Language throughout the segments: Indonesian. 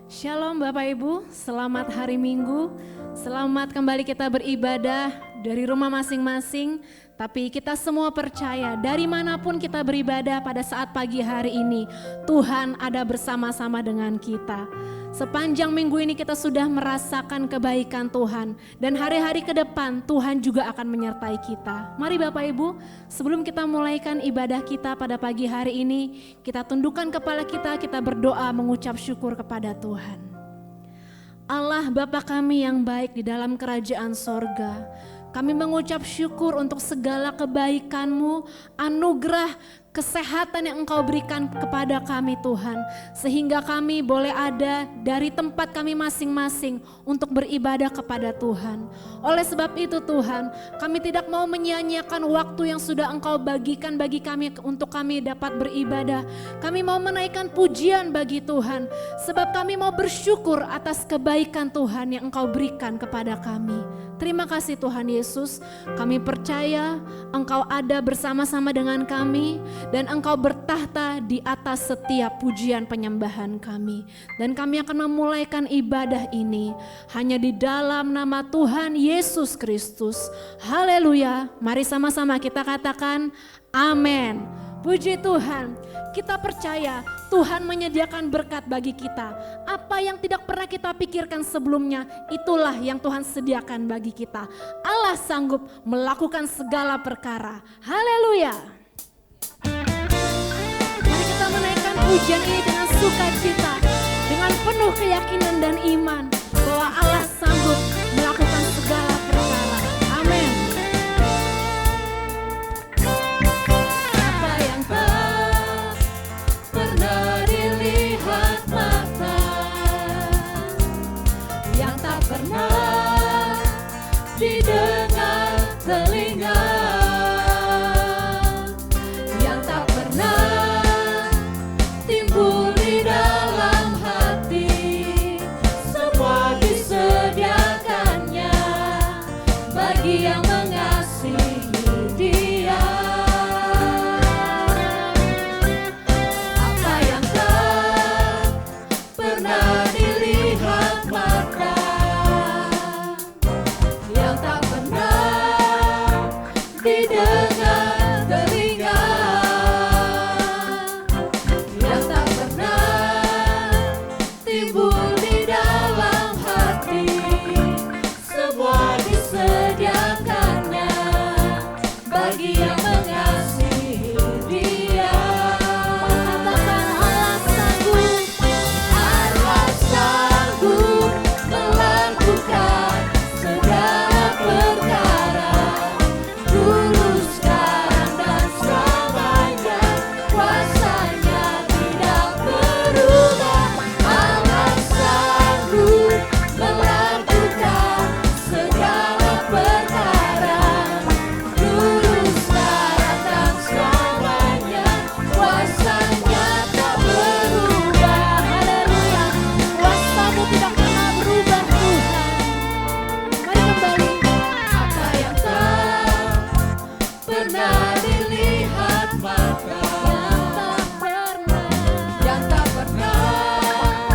Shalom Bapak Ibu, selamat hari Minggu, selamat kembali kita beribadah dari rumah masing-masing. Tapi kita semua percaya dari manapun kita beribadah pada saat pagi hari ini, Tuhan ada bersama-sama dengan kita. Sepanjang minggu ini kita sudah merasakan kebaikan Tuhan, dan hari-hari ke depan Tuhan juga akan menyertai kita. Mari Bapak Ibu, sebelum kita mulaikan ibadah kita pada pagi hari ini, kita tundukkan kepala kita berdoa mengucap syukur kepada Tuhan. Allah Bapa kami yang baik di dalam kerajaan sorga, kami mengucap syukur untuk segala kebaikan-Mu, anugerah, kesehatan yang Engkau berikan kepada kami Tuhan. Sehingga kami boleh ada dari tempat kami masing-masing untuk beribadah kepada Tuhan. Oleh sebab itu Tuhan, kami tidak mau menyia-nyiakan waktu yang sudah Engkau bagikan bagi kami untuk kami dapat beribadah. Kami mau menaikkan pujian bagi Tuhan. Sebab kami mau bersyukur atas kebaikan Tuhan yang Engkau berikan kepada kami. Terima kasih Tuhan Yesus, kami percaya Engkau ada bersama-sama dengan kami dan Engkau bertahta di atas setiap pujian penyembahan kami. Dan kami akan memulaikan ibadah ini hanya di dalam nama Tuhan Yesus Kristus. Haleluya, mari sama-sama kita katakan amin. Puji Tuhan, kita percaya Tuhan menyediakan berkat bagi kita. Apa yang tidak pernah kita pikirkan sebelumnya, itulah yang Tuhan sediakan bagi kita. Allah sanggup melakukan segala perkara. Haleluya. Mari kita menaikkan pujian ini dengan sukacita, dengan penuh keyakinan dan iman bahwa Allah sanggup melakukan segala perkara. Amin. Didengar telinga yang tak pernah timbul di dalam hati, semua disediakannya bagi yang mengasihi Dia. Apa yang tak pernah dilihat mata, didengar telinga yang tak pernah timbul di dalam hati, semua disediakannya bagi yang mengasihi Dia. Katakan Allah sanggup, Allah sanggup melakukan segala perkara. Dulu, sekarang, dan selamanya, kuasanya tidak berubah. Allah sanggup melakukan segala perkara. Dulu, sekarang, dan selamanya, kuasanya tak berubah. Haleluya, kuasa-Mu tidak pernah berubah Tuhan. Mari kembali. Apa yang pernah dilihat mata, yang tak pernah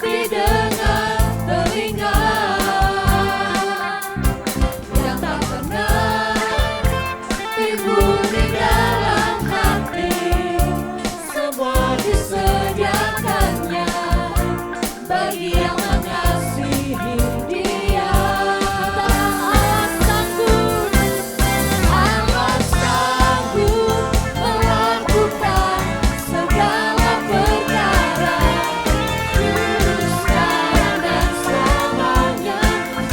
didengar telinga, yang tak pernah timbul di dalam hati, semua disediakannya bagi yang mengasihi Dia. Allah sanggup, Allah sanggup melakukan segala perkara. Dulu, sekarang, dan selamanya,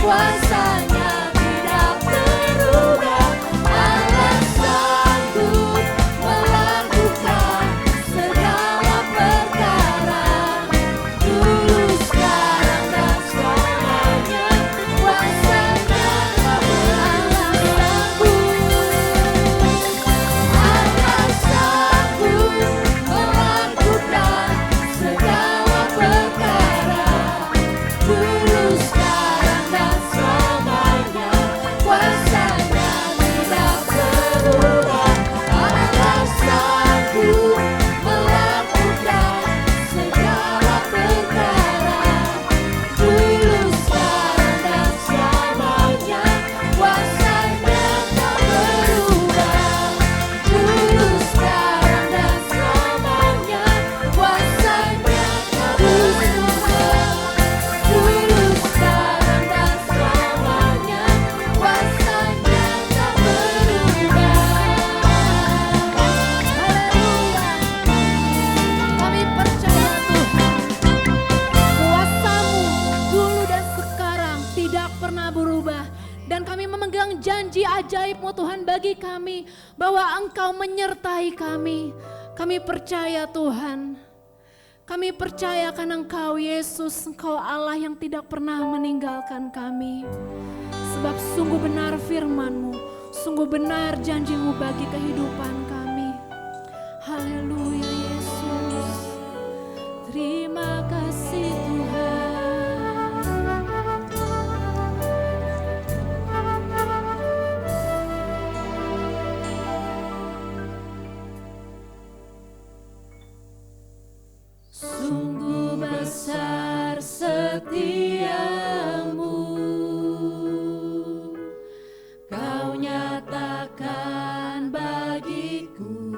kuasanya tidak berubah. Allah sanggup melakukan segala perkara. Dulu, sekarang, dan selamanya, kuasanya tak berubah. Allah sanggup melakukan segala perkara. Dulu, sekarang, dan selamanya, Dan kami memegang janji ajaib-Mu Tuhan bagi kami, bahwa Engkau menyertai kami. Kami percaya Tuhan. Kami percaya akan Engkau Yesus, Engkau Allah yang tidak pernah meninggalkan kami. Sebab sungguh benar firman-Mu, sungguh benar janji-Mu bagi kehidupan kami. Haleluya Yesus. Terima kasih Tuhan. Sungguh besar setiamu, Kau nyatakan bagiku.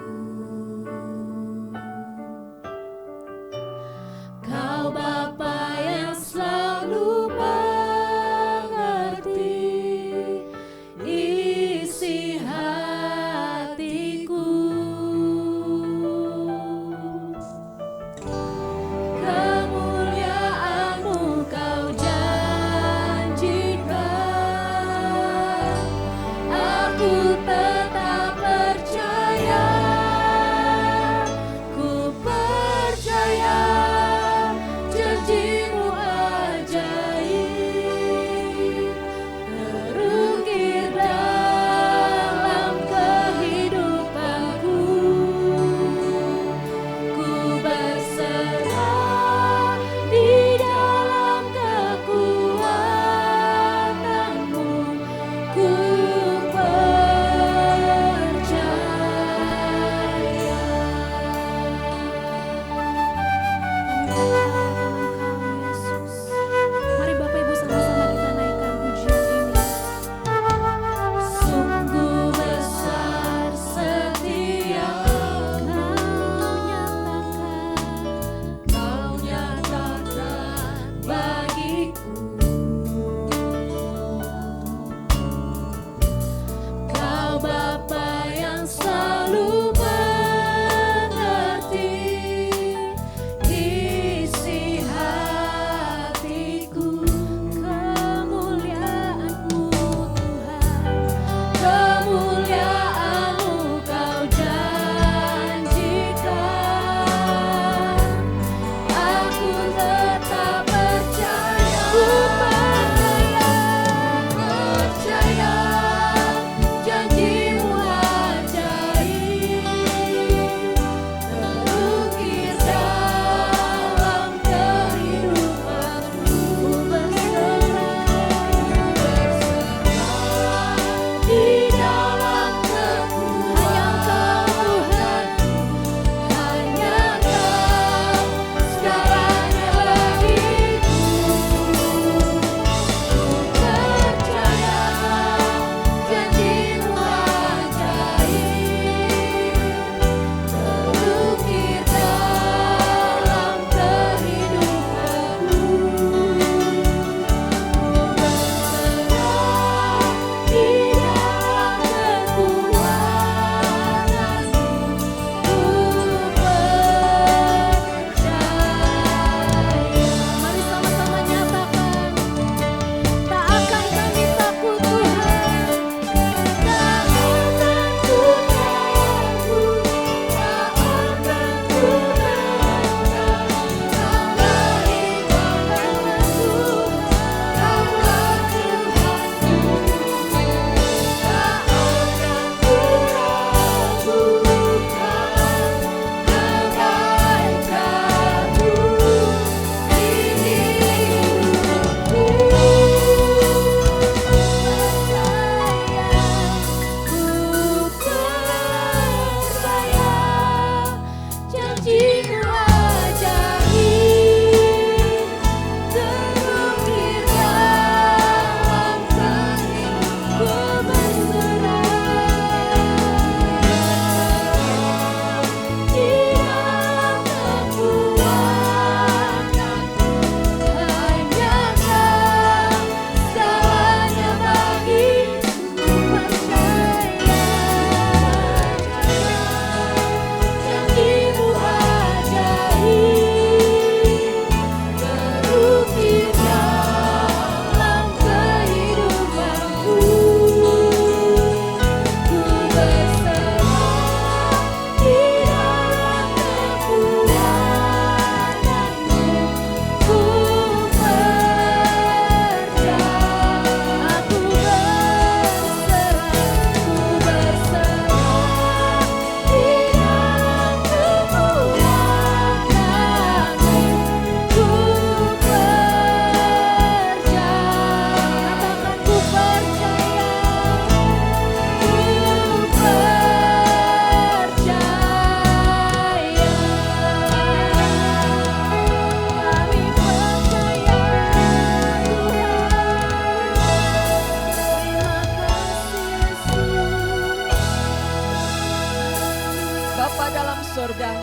sorga,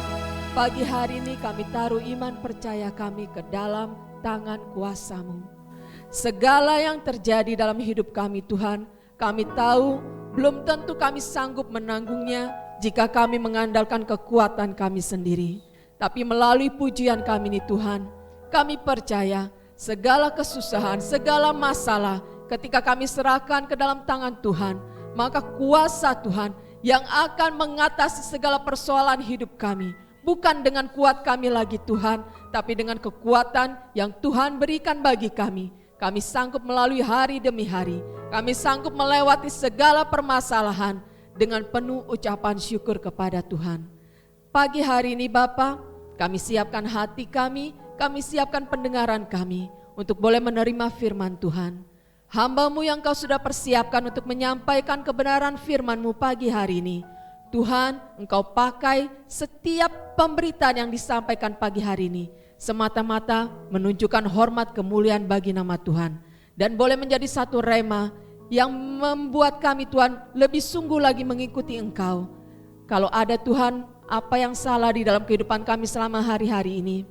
pagi hari ini kami taruh iman percaya kami ke dalam tangan kuasa-Mu. Segala yang terjadi dalam hidup kami Tuhan, kami tahu belum tentu kami sanggup menanggungnya jika kami mengandalkan kekuatan kami sendiri. Tapi melalui pujian kami ini Tuhan, kami percaya segala kesusahan, segala masalah ketika kami serahkan ke dalam tangan Tuhan, maka kuasa Tuhan yang akan mengatasi segala persoalan hidup kami. Bukan dengan kuat kami lagi Tuhan, tapi dengan kekuatan yang Tuhan berikan bagi kami. Kami sanggup melalui hari demi hari. Kami sanggup melewati segala permasalahan dengan penuh ucapan syukur kepada Tuhan. Pagi hari ini Bapa, kami siapkan hati kami siapkan pendengaran kami untuk boleh menerima firman Tuhan. Hamba-Mu yang Kau sudah persiapkan untuk menyampaikan kebenaran firman-Mu pagi hari ini. Tuhan, Engkau pakai setiap pemberitaan yang disampaikan pagi hari ini semata-mata menunjukkan hormat kemuliaan bagi nama Tuhan. Dan boleh menjadi satu rema yang membuat kami Tuhan lebih sungguh lagi mengikuti Engkau. Kalau ada Tuhan apa yang salah di dalam kehidupan kami selama hari-hari ini,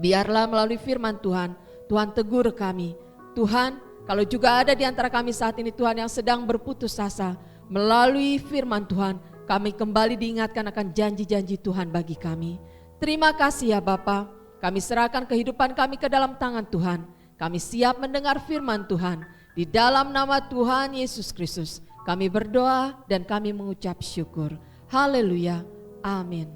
biarlah melalui firman Tuhan, Tuhan tegur kami. Tuhan, kalau juga ada di antara kami saat ini Tuhan yang sedang berputus asa, melalui firman Tuhan, kami kembali diingatkan akan janji-janji Tuhan bagi kami. Terima kasih ya Bapa, kami serahkan kehidupan kami ke dalam tangan Tuhan. Kami siap mendengar firman Tuhan. Di dalam nama Tuhan Yesus Kristus, kami berdoa dan kami mengucap syukur. Haleluya. Amin.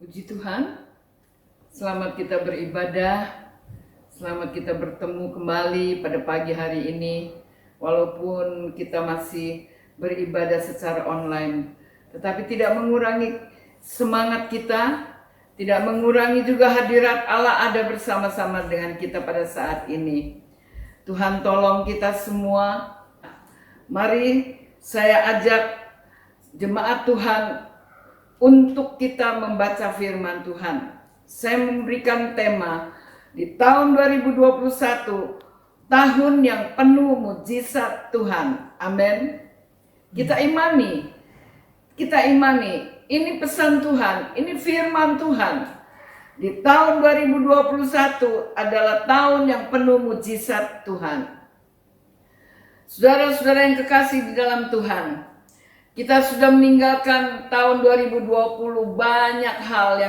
Puji Tuhan, selamat kita beribadah, selamat kita bertemu kembali pada pagi hari ini. Walaupun kita masih beribadah secara online, tetapi tidak mengurangi semangat kita, tidak mengurangi juga hadirat Allah ada bersama-sama dengan kita pada saat ini. Tuhan tolong kita semua. Mari saya ajak jemaat Tuhan untuk kita membaca firman Tuhan. Saya memberikan tema di tahun 2021, tahun yang penuh mujizat Tuhan. Amin. Kita imani, ini pesan Tuhan, ini firman Tuhan. Di tahun 2021 adalah tahun yang penuh mujizat Tuhan. Saudara-saudara yang kekasih di dalam Tuhan, kita sudah meninggalkan tahun 2020, banyak hal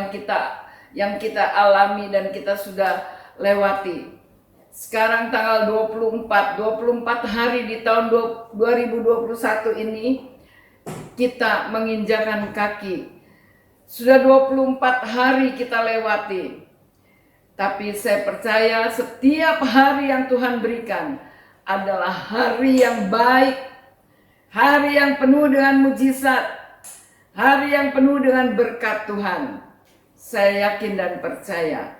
yang kita alami dan kita sudah lewati. Sekarang tanggal 24 hari di tahun 2021 ini kita menginjakan kaki. Sudah 24 hari kita lewati. Tapi saya percaya setiap hari yang Tuhan berikan adalah hari yang baik, hari yang penuh dengan mujizat, hari yang penuh dengan berkat Tuhan. Saya yakin dan percaya.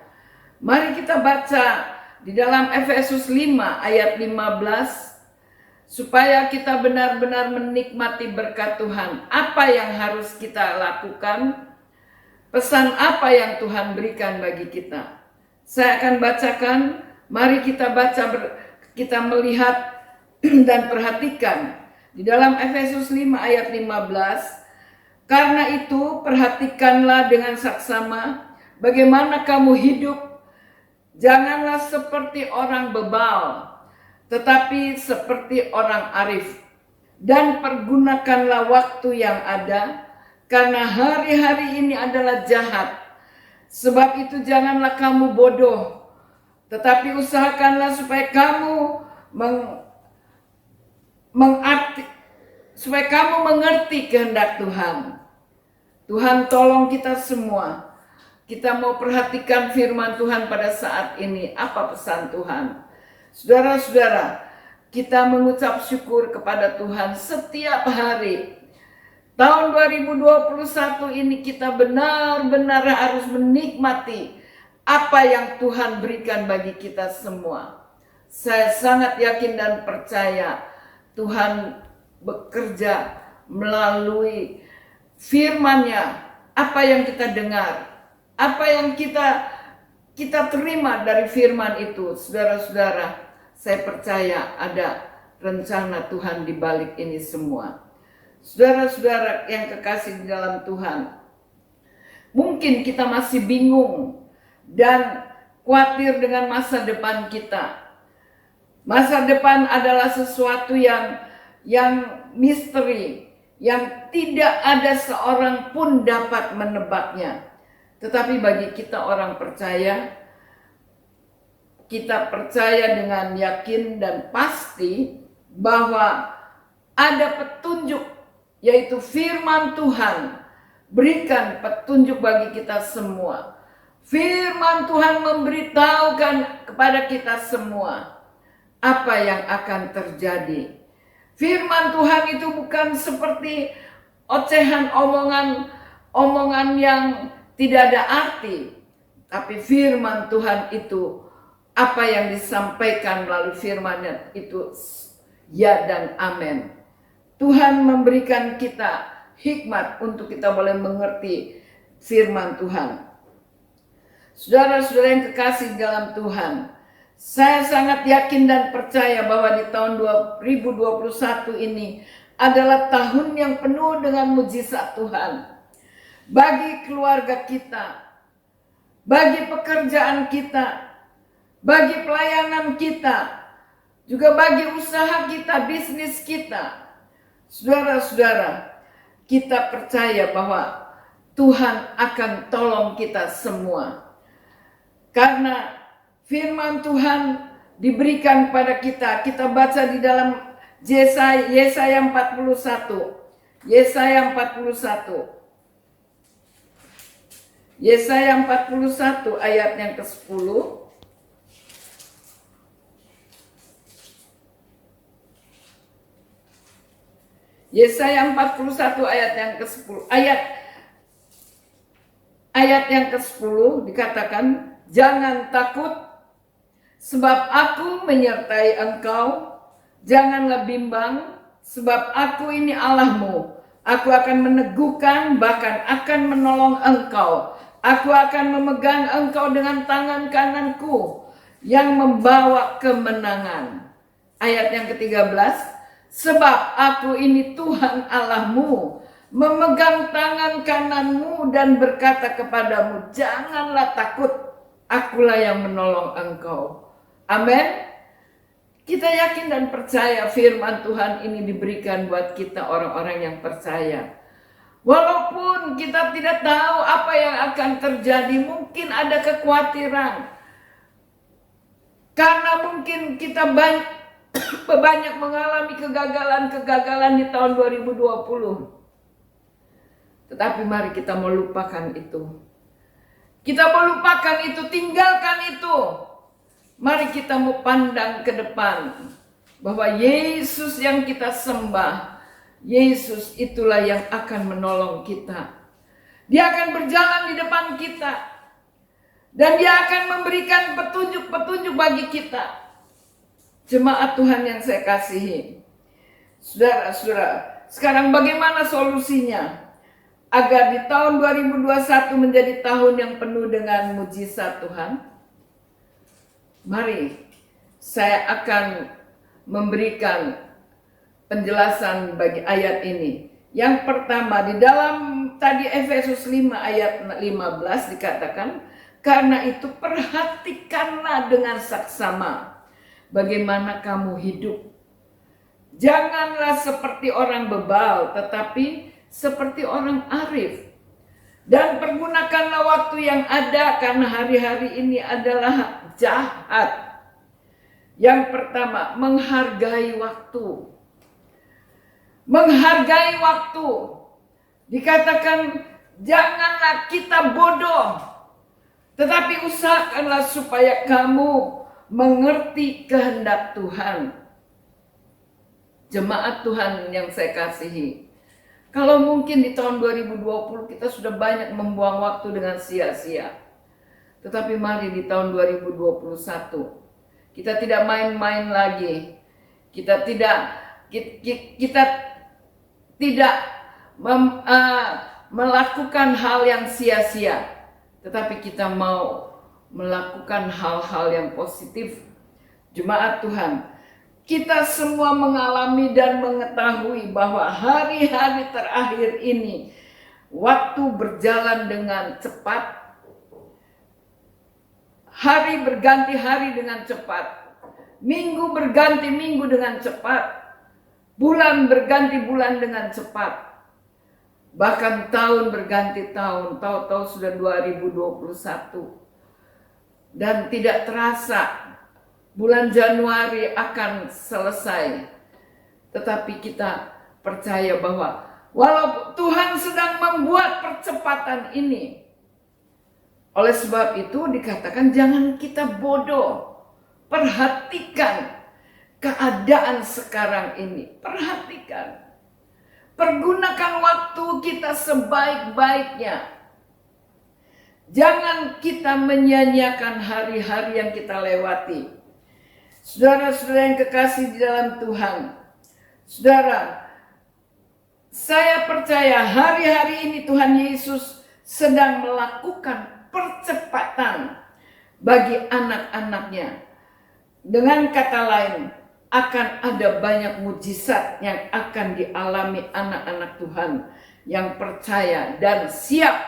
Mari kita baca di dalam Efesus 5 ayat 15, supaya kita benar-benar menikmati berkat Tuhan. Apa yang harus kita lakukan? Pesan apa yang Tuhan berikan bagi kita? Saya akan bacakan. Mari kita baca, kita melihat dan perhatikan di dalam Efesus 5 ayat 15. Karena itu perhatikanlah dengan saksama bagaimana kamu hidup. Janganlah seperti orang bebal, tetapi seperti orang arif. Dan pergunakanlah waktu yang ada, karena hari-hari ini adalah jahat. Sebab itu janganlah kamu bodoh, tetapi usahakanlah supaya kamu mengerti kehendak Tuhan. Tuhan tolong kita semua. Kita mau perhatikan firman Tuhan pada saat ini. Apa pesan Tuhan? Saudara-saudara, kita mengucap syukur kepada Tuhan setiap hari. Tahun 2021 ini kita benar-benar harus menikmati apa yang Tuhan berikan bagi kita semua. Saya sangat yakin dan percaya Tuhan bekerja melalui firman-Nya. Apa yang kita dengar, apa yang kita kita terima dari firman itu, saudara-saudara, saya percaya ada rencana Tuhan di balik ini semua. Saudara-saudara yang kekasih di dalam Tuhan, mungkin kita masih bingung dan khawatir dengan masa depan kita. Masa depan adalah sesuatu yang misteri, yang tidak ada seorang pun dapat menebaknya. Tetapi bagi kita orang percaya, kita percaya dengan yakin dan pasti bahwa ada petunjuk, yaitu firman Tuhan berikan petunjuk bagi kita semua. Firman Tuhan memberitahukan kepada kita semua apa yang akan terjadi. Firman Tuhan itu bukan seperti ocehan omongan yang tidak ada arti. Tapi firman Tuhan itu apa yang disampaikan melalui firman-Nya itu ya dan amin. Tuhan memberikan kita hikmat untuk kita boleh mengerti firman Tuhan. Saudara-saudara yang kekasih dalam Tuhan, saya sangat yakin dan percaya bahwa di tahun 2021 ini adalah tahun yang penuh dengan mujizat Tuhan. Bagi keluarga kita, bagi pekerjaan kita, bagi pelayanan kita, juga bagi usaha kita, bisnis kita. Saudara-saudara, kita percaya bahwa Tuhan akan tolong kita semua. Karena firman Tuhan diberikan pada kita. Kita baca di dalam Yesaya 41. Yesaya 41. Yesaya 41 ayat yang ke-10. Yesaya 41 ayat yang ke-10. Ayat yang ke-10 dikatakan, jangan takut, sebab aku menyertai engkau. Janganlah bimbang, sebab aku ini Allahmu. Aku akan meneguhkan, bahkan akan menolong engkau. Aku akan memegang engkau dengan tangan kananku yang membawa kemenangan. Ayat yang ke-13, sebab aku ini Tuhan Allahmu, memegang tangan kananmu dan berkata kepadamu, janganlah takut, akulah yang menolong engkau. Amin. Kita yakin dan percaya firman Tuhan ini diberikan buat kita orang-orang yang percaya. Walaupun kita tidak tahu apa yang akan terjadi, mungkin ada kekhawatiran. Karena mungkin kita banyak mengalami kegagalan di tahun 2020. Tetapi mari kita melupakan itu. Kita melupakan itu, tinggalkan itu. Mari kita mau pandang ke depan. Bahwa Yesus yang kita sembah, Yesus itulah yang akan menolong kita. Dia akan berjalan di depan kita. Dan dia akan memberikan petunjuk-petunjuk bagi kita. Jemaat Tuhan yang saya kasihi. Saudara-saudara, sekarang bagaimana solusinya? Agar di tahun 2021 menjadi tahun yang penuh dengan mujizat Tuhan. Mari saya akan memberikan penjelasan bagi ayat ini. Yang pertama di dalam tadi Efesus 5 ayat 15 dikatakan, karena itu perhatikanlah dengan saksama bagaimana kamu hidup. Janganlah seperti orang bebal, tetapi seperti orang arif. Dan pergunakanlah waktu yang ada, karena hari-hari ini adalah jahat. Yang pertama, menghargai waktu. Menghargai waktu. Dikatakan janganlah kita bodoh, tetapi usahakanlah supaya kamu mengerti kehendak Tuhan. Jemaat Tuhan yang saya kasihi, kalau mungkin di tahun 2020 kita sudah banyak membuang waktu dengan sia-sia. Tetapi mari di tahun 2021 kita tidak main-main lagi. Kita tidak melakukan hal yang sia-sia. Tetapi kita mau melakukan hal-hal yang positif. Jemaat Tuhan, kita semua mengalami dan mengetahui bahwa hari-hari terakhir ini waktu berjalan dengan cepat. Hari berganti hari dengan cepat. Minggu berganti minggu dengan cepat. Bulan berganti bulan dengan cepat. Bahkan tahun berganti tahun. Tahu-tahu sudah 2021. Dan tidak terasa bulan Januari akan selesai. Tetapi kita percaya bahwa walau Tuhan sedang membuat percepatan ini, oleh sebab itu dikatakan jangan kita bodoh. Perhatikan keadaan sekarang ini. Perhatikan. Pergunakan waktu kita sebaik-baiknya. Jangan kita menyia-nyiakan hari-hari yang kita lewati. Saudara-saudara yang kekasih di dalam Tuhan. Saudara, saya percaya hari-hari ini Tuhan Yesus sedang melakukan percepatan bagi anak-anaknya. Dengan kata lain, akan ada banyak mujizat yang akan dialami anak-anak Tuhan yang percaya dan siap.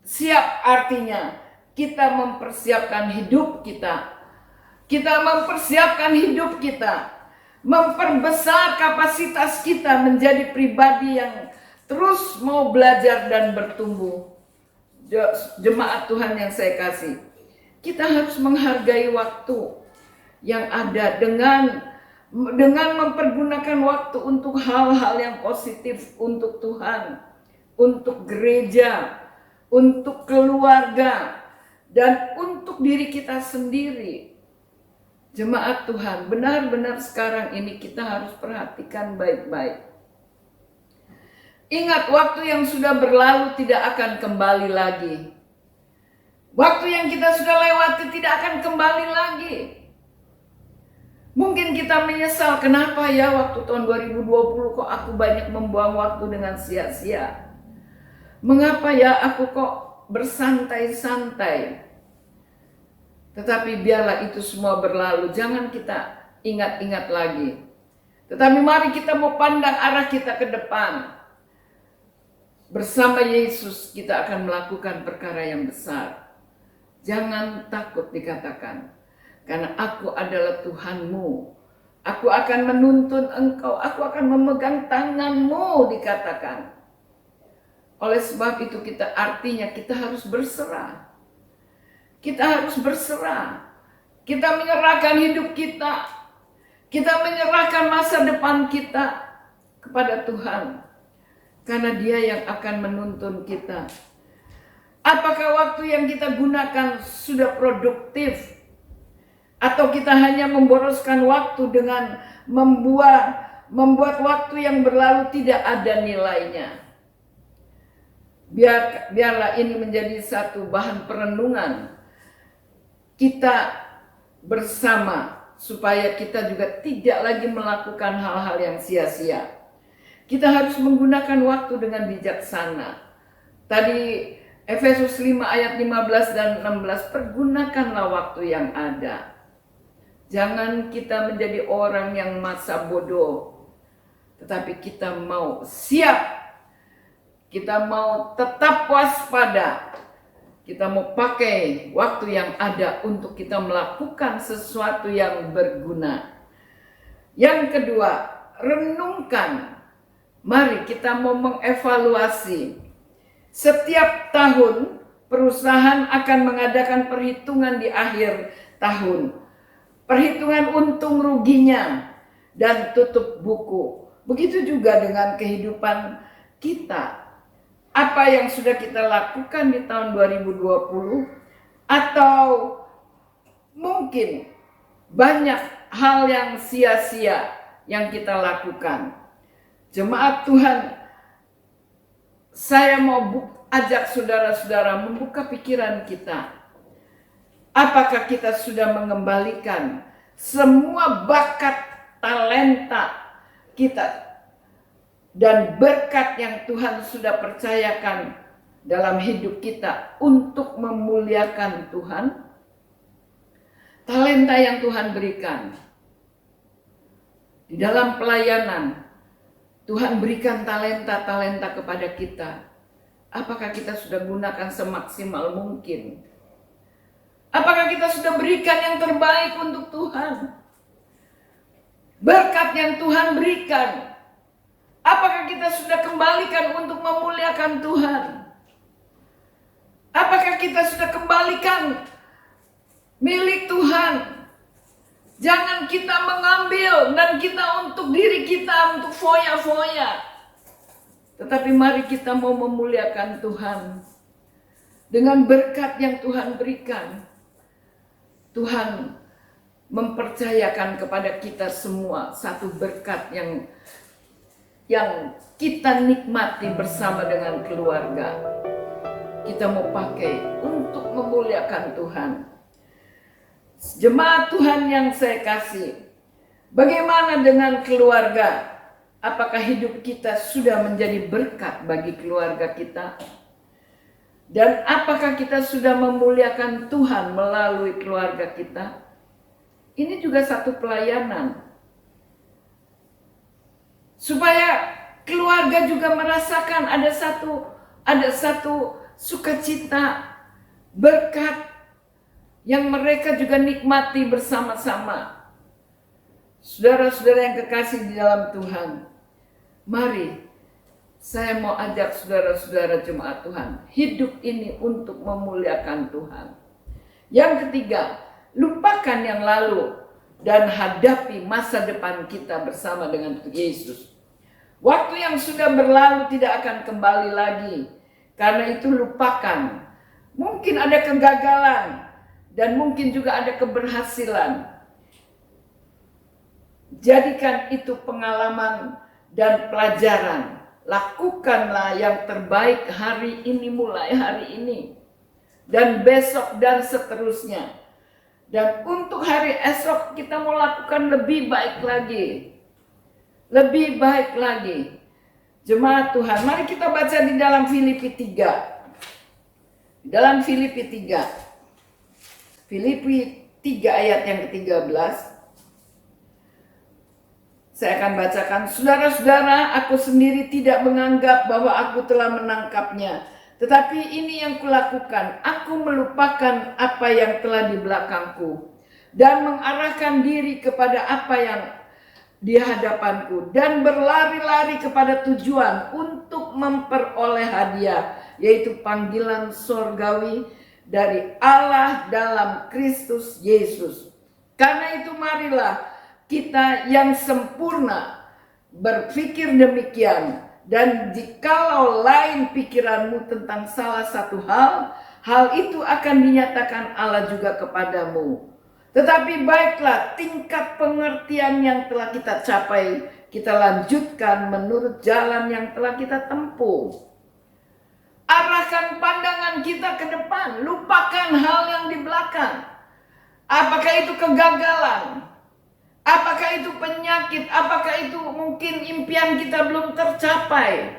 Siap artinya kita mempersiapkan hidup kita. Kita mempersiapkan hidup kita. Memperbesar kapasitas kita menjadi pribadi yang terus mau belajar dan bertumbuh. Jemaat Tuhan yang saya kasih, kita harus menghargai waktu yang ada dengan mempergunakan waktu untuk hal-hal yang positif untuk Tuhan, untuk gereja, untuk keluarga, dan untuk diri kita sendiri. Jemaat Tuhan, benar-benar sekarang ini kita harus perhatikan baik-baik. Ingat, waktu yang sudah berlalu tidak akan kembali lagi. Waktu yang kita sudah lewati tidak akan kembali lagi. Mungkin kita menyesal, kenapa ya waktu tahun 2020 kok aku banyak membuang waktu dengan sia-sia. Mengapa ya aku kok bersantai-santai. Tetapi biarlah itu semua berlalu, jangan kita ingat-ingat lagi. Tetapi mari kita mau pandang arah kita ke depan. Bersama Yesus kita akan melakukan perkara yang besar. Jangan takut dikatakan, karena aku adalah Tuhanmu. Aku akan menuntun engkau, aku akan memegang tanganmu, dikatakan. Oleh sebab itu artinya kita harus berserah. Kita harus berserah. Kita menyerahkan hidup kita. Kita menyerahkan masa depan kita kepada Tuhan. Karena Dia yang akan menuntun kita. Apakah waktu yang kita gunakan sudah produktif? Atau kita hanya memboroskan waktu dengan membuat waktu yang berlalu tidak ada nilainya? Biarlah ini menjadi satu bahan perenungan kita bersama, supaya kita juga tidak lagi melakukan hal-hal yang sia-sia. Kita harus menggunakan waktu dengan bijaksana. Tadi Efesus 5 ayat 15 dan 16, pergunakanlah waktu yang ada. Jangan kita menjadi orang yang masa bodoh, tetapi kita mau siap. Kita mau tetap waspada. Kita mau pakai waktu yang ada untuk kita melakukan sesuatu yang berguna. Yang kedua, renungkan. Mari kita mau mengevaluasi. Setiap tahun perusahaan akan mengadakan perhitungan di akhir tahun. Perhitungan untung ruginya dan tutup buku. Begitu juga dengan kehidupan kita. Apa yang sudah kita lakukan di tahun 2020, atau mungkin banyak hal yang sia-sia yang kita lakukan. Jemaat Tuhan, saya mau ajak saudara-saudara membuka pikiran kita. Apakah kita sudah mengembalikan semua bakat, talenta kita dan berkat yang Tuhan sudah percayakan dalam hidup kita untuk memuliakan Tuhan. Talenta yang Tuhan berikan di dalam pelayanan, Tuhan berikan talenta-talenta kepada kita. Apakah kita sudah gunakan semaksimal mungkin? Apakah kita sudah berikan yang terbaik untuk Tuhan? Berkat yang Tuhan berikan, apakah kita sudah kembalikan untuk memuliakan Tuhan? Apakah kita sudah kembalikan milik Tuhan? Jangan kita mengambil dan kita untuk diri kita, untuk foya-foya. Tetapi mari kita mau memuliakan Tuhan. Dengan berkat yang Tuhan berikan, Tuhan mempercayakan kepada kita semua satu berkat yang kita nikmati bersama dengan keluarga. Kita mau pakai untuk memuliakan Tuhan. Jemaat Tuhan yang saya kasih, bagaimana dengan keluarga? Apakah hidup kita sudah menjadi berkat bagi keluarga kita? Dan apakah kita sudah memuliakan Tuhan melalui keluarga kita? Ini juga satu pelayanan. Supaya keluarga juga merasakan ada satu sukacita, berkat yang mereka juga nikmati bersama-sama. Saudara-saudara yang kekasih di dalam Tuhan, mari saya mau ajak saudara-saudara jemaat Tuhan, hidup ini untuk memuliakan Tuhan. Yang ketiga, lupakan yang lalu dan hadapi masa depan kita bersama dengan Yesus. Waktu yang sudah berlalu tidak akan kembali lagi. Karena itu lupakan. Mungkin ada kegagalan dan mungkin juga ada keberhasilan. Jadikan itu pengalaman dan pelajaran. Lakukanlah yang terbaik hari ini, mulai hari ini. Dan besok dan seterusnya. Dan untuk hari esok kita mau lakukan lebih baik lagi. Lebih baik lagi. Jemaat Tuhan, mari kita baca di dalam Filipi 3. Dalam Filipi 3. Filipi 3 ayat yang ke-13. Saya akan bacakan. Saudara-saudara, aku sendiri tidak menganggap bahwa aku telah menangkapnya. Tetapi ini yang kulakukan. Aku melupakan apa yang telah di belakangku. Dan mengarahkan diri kepada apa yang di hadapanku. Dan berlari-lari kepada tujuan untuk memperoleh hadiah. Yaitu panggilan sorgawi dari Allah dalam Kristus Yesus. Karena itu marilah kita yang sempurna berpikir demikian. Dan jikalau lain pikiranmu tentang salah satu hal itu akan dinyatakan Allah juga kepadamu. Tetapi baiklah tingkat pengertian yang telah kita capai, kita lanjutkan menurut jalan yang telah kita tempuh. Arahkan pandangan kita ke depan, lupakan hal yang di belakang. Apakah itu kegagalan? Apakah itu penyakit? Apakah itu mungkin impian kita belum tercapai?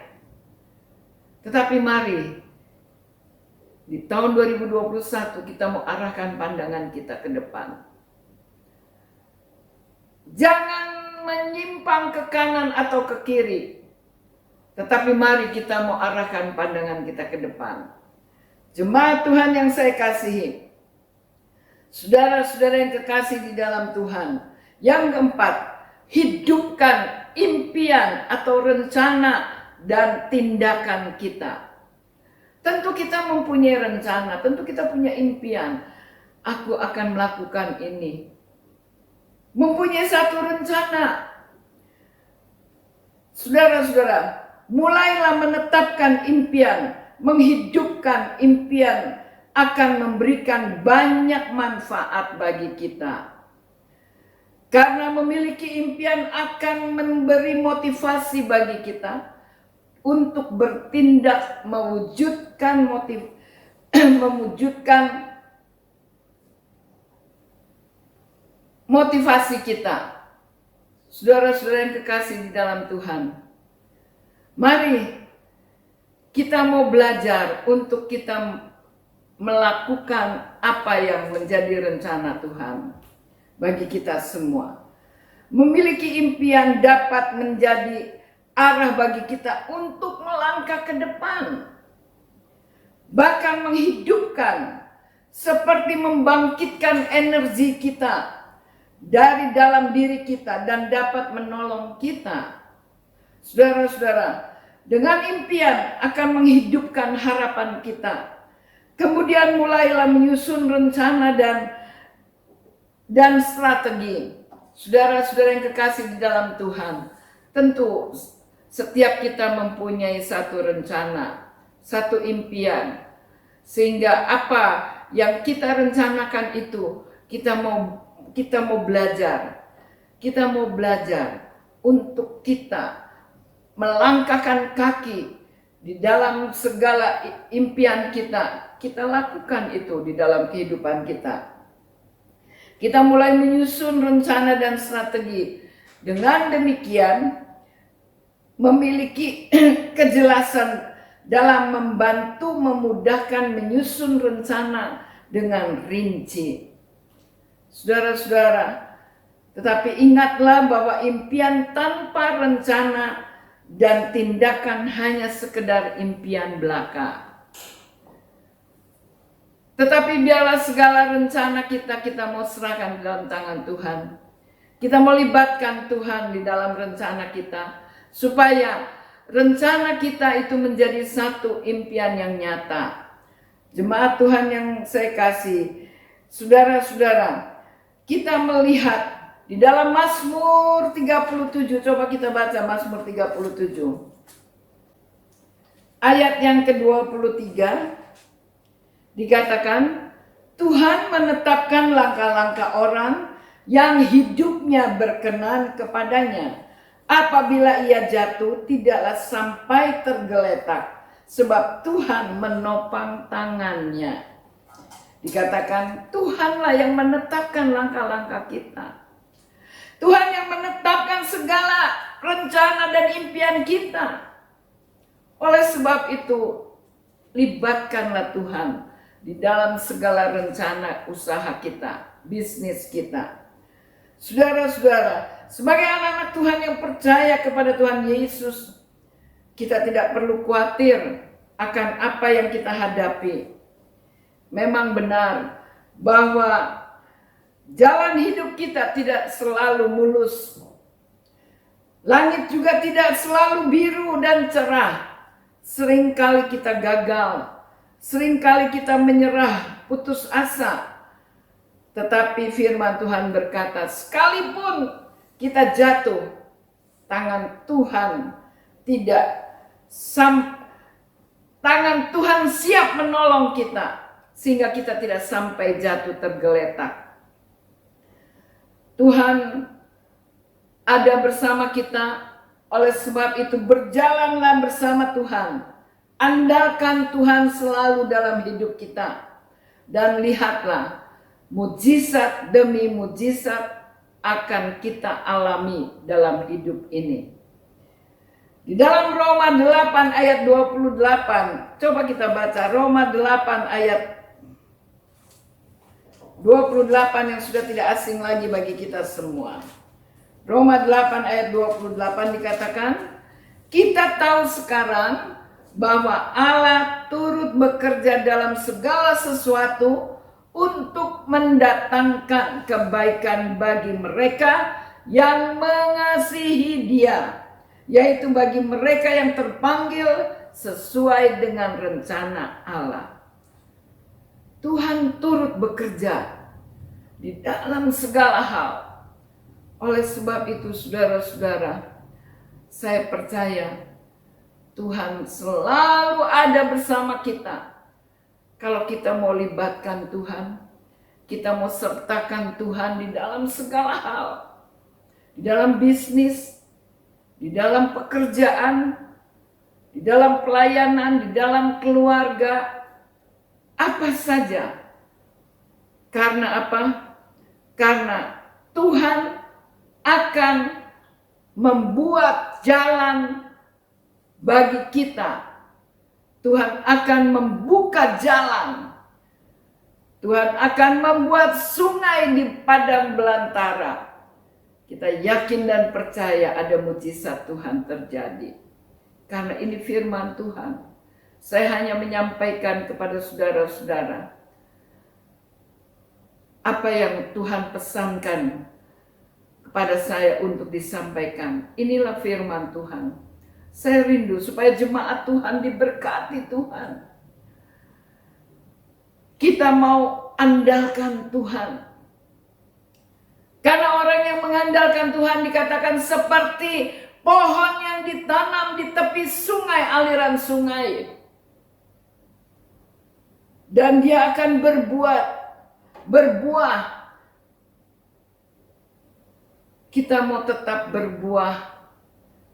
Tetapi mari, di tahun 2021 kita mau arahkan pandangan kita ke depan. Jangan menyimpang ke kanan atau ke kiri. Tetapi mari kita mau arahkan pandangan kita ke depan. Jemaat Tuhan yang saya kasihi, saudara-saudara yang kekasih di dalam Tuhan. Yang keempat, hidupkan impian atau rencana dan tindakan kita. Tentu kita mempunyai rencana, tentu kita punya impian. Aku akan melakukan ini. Mempunyai satu rencana. Saudara-saudara, mulailah menetapkan impian, menghidupkan impian akan memberikan banyak manfaat bagi kita. Karena memiliki impian akan memberi motivasi bagi kita untuk bertindak mewujudkan motivasi kita. Saudara-saudara yang kekasih di dalam Tuhan, mari kita mau belajar untuk kita melakukan apa yang menjadi rencana Tuhan bagi kita semua. Memiliki impian dapat menjadi arah bagi kita untuk melangkah ke depan. Bahkan menghidupkan, seperti membangkitkan energi kita dari dalam diri kita dan dapat menolong kita. Saudara-saudara, dengan impian akan menghidupkan harapan kita. Kemudian mulailah menyusun rencana dan strategi. Saudara-saudara yang kekasih di dalam Tuhan, tentu setiap kita mempunyai satu rencana, satu impian. Sehingga apa yang kita rencanakan itu, kita mau belajar. Kita mau belajar untuk kita melangkahkan kaki di dalam segala impian kita. Kita lakukan itu di dalam kehidupan kita. Kita mulai menyusun rencana dan strategi. Dengan demikian, memiliki kejelasan dalam membantu memudahkan menyusun rencana dengan rinci. Saudara-saudara, tetapi ingatlah bahwa impian tanpa rencana dan tindakan hanya sekedar impian belaka. Tetapi biarlah segala rencana kita mau serahkan dalam tangan Tuhan. Kita mau libatkan Tuhan di dalam rencana kita, supaya rencana kita itu menjadi satu impian yang nyata. Jemaat Tuhan yang saya kasih, saudara-saudara, kita melihat di dalam Mazmur 37, coba kita baca Mazmur 37. Ayat yang ke-23 dikatakan, Tuhan menetapkan langkah-langkah orang yang hidupnya berkenan kepadanya. Apabila ia jatuh, tidaklah sampai tergeletak, sebab Tuhan menopang tangannya. Dikatakan Tuhanlah yang menetapkan langkah-langkah kita. Tuhan yang menetapkan segala rencana dan impian kita. Oleh sebab itu, libatkanlah Tuhan di dalam segala rencana usaha kita, bisnis kita. Saudara-saudara, sebagai anak-anak Tuhan yang percaya kepada Tuhan Yesus, kita tidak perlu khawatir akan apa yang kita hadapi. Memang benar bahwa jalan hidup kita tidak selalu mulus. Langit juga tidak selalu biru dan cerah. Seringkali kita gagal. Seringkali kita menyerah, putus asa. Tetapi firman Tuhan berkata, sekalipun kita jatuh, tangan Tuhan tangan Tuhan siap menolong kita, sehingga kita tidak sampai jatuh tergeletak. Tuhan ada bersama kita, oleh sebab itu berjalanlah bersama Tuhan. Andalkan Tuhan selalu dalam hidup kita. Dan lihatlah, mujizat demi mujizat akan kita alami dalam hidup ini. Di dalam Roma 8 ayat 28, coba kita baca Roma 8 ayat 28 yang sudah tidak asing lagi bagi kita semua. Roma 8 ayat 28 dikatakan, kita tahu sekarang bahwa Allah turut bekerja dalam segala sesuatu untuk mendatangkan kebaikan bagi mereka yang mengasihi Dia, yaitu bagi mereka yang terpanggil sesuai dengan rencana Allah. Tuhan turut bekerja di dalam segala hal. Oleh sebab itu, saudara-saudara, saya percaya Tuhan selalu ada bersama kita. Kalau kita mau libatkan Tuhan, kita mau sertakan Tuhan di dalam segala hal. Di dalam bisnis, di dalam pekerjaan, di dalam pelayanan, di dalam keluarga, apa saja. Karena apa? Karena Tuhan akan membuat jalan bagi kita Tuhan akan membuka jalan. Tuhan akan membuat sungai di padang belantara. Kita yakin dan percaya ada mujizat Tuhan terjadi. Karena ini firman Tuhan. Saya hanya menyampaikan kepada saudara-saudara apa yang Tuhan pesankan kepada saya untuk disampaikan. Inilah firman Tuhan. Saya rindu supaya jemaat Tuhan diberkati Tuhan. Kita mau andalkan Tuhan. Karena orang yang mengandalkan Tuhan dikatakan seperti pohon yang ditanam di tepi sungai, aliran sungai. Dan dia akan berbuah. Kita mau tetap berbuah.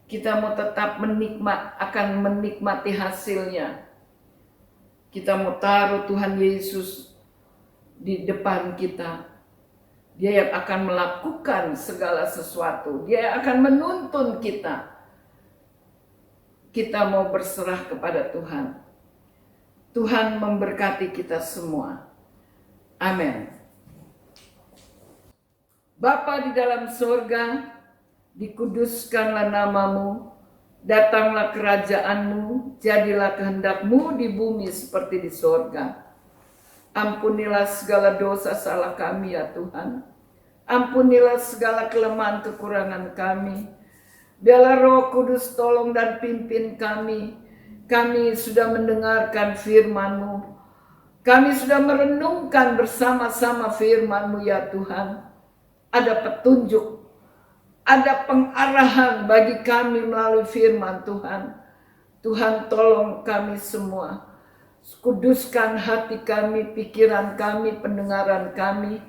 Kita mau tetap menikmati hasilnya. Kita mau taruh Tuhan Yesus di depan kita. Dia yang akan melakukan segala sesuatu. Dia yang akan menuntun kita. Kita mau berserah kepada Tuhan. Tuhan memberkati kita semua. Amin. Bapa di dalam surga, dikuduskanlah namamu, datanglah kerajaanmu, jadilah kehendakmu di bumi seperti di surga. Ampunilah segala dosa salah kami ya Tuhan. Ampunilah segala kelemahan kekurangan kami. Biarlah Roh Kudus tolong dan pimpin kami. Kami sudah mendengarkan firman-Mu. Kami sudah merenungkan bersama-sama firman-Mu ya Tuhan. Ada petunjuk, ada pengarahan bagi kami melalui firman Tuhan. Tuhan tolong kami semua. Kuduskan hati kami, pikiran kami, pendengaran kami.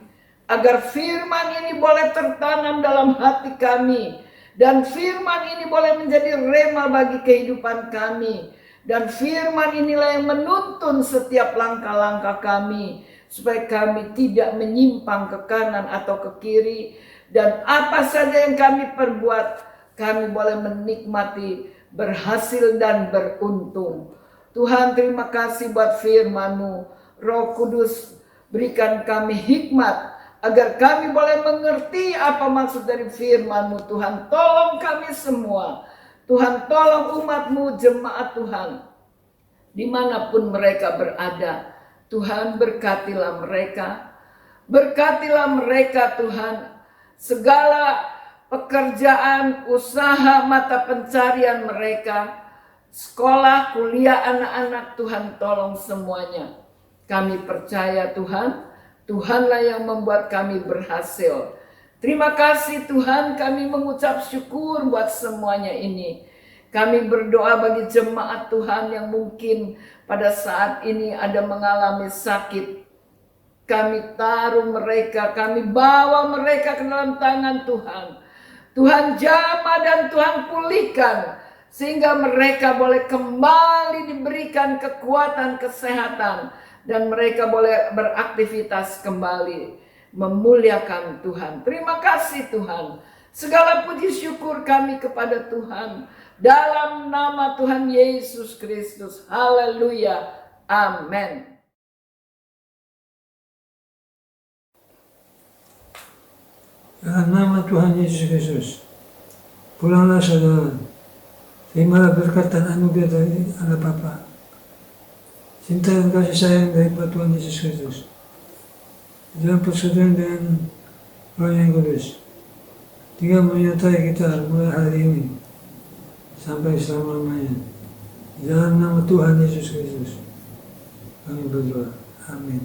Agar firman ini boleh tertanam dalam hati kami. Dan firman ini boleh menjadi rema bagi kehidupan kami. Dan firman inilah yang menuntun setiap langkah-langkah kami. Supaya kami tidak menyimpang ke kanan atau ke kiri. Dan apa saja yang kami perbuat, kami boleh menikmati, berhasil dan beruntung. Tuhan, terima kasih buat firman-Mu. Roh Kudus, berikan kami hikmat agar kami boleh mengerti apa maksud dari firman-Mu. Tuhan, tolong kami semua. Tuhan, tolong umat-Mu, jemaat Tuhan, dimanapun mereka berada. Tuhan, berkatilah mereka. Berkatilah mereka, Tuhan. Segala pekerjaan, usaha, mata pencarian mereka, sekolah, kuliah anak-anak, Tuhan tolong semuanya. Kami percaya Tuhan, Tuhanlah yang membuat kami berhasil. Terima kasih Tuhan, kami mengucap syukur buat semuanya ini. Kami berdoa bagi jemaat Tuhan yang mungkin pada saat ini ada mengalami sakit. Kami taruh mereka, kami bawa mereka ke dalam tangan Tuhan. Tuhan jamah dan Tuhan pulihkan. Sehingga mereka boleh kembali diberikan kekuatan kesehatan. Dan mereka boleh beraktivitas kembali. Memuliakan Tuhan. Terima kasih Tuhan. Segala puji syukur kami kepada Tuhan. Dalam nama Tuhan Yesus Kristus. Haleluya. Amin. Dalam nama Tuhan Yesus Kristus. Pulanglah saudara. Terimalah berkat dan anugerah dari Allah Bapa. Cinta dan kasih sayang dari Tuhan Yesus Kristus. Dalam persekutuan dengan Roh yang Kudus. Tinggal menyertai kita mulai hari ini sampai selama-lamanya. Dalam nama Tuhan Yesus Kristus kami berdoa. Amin.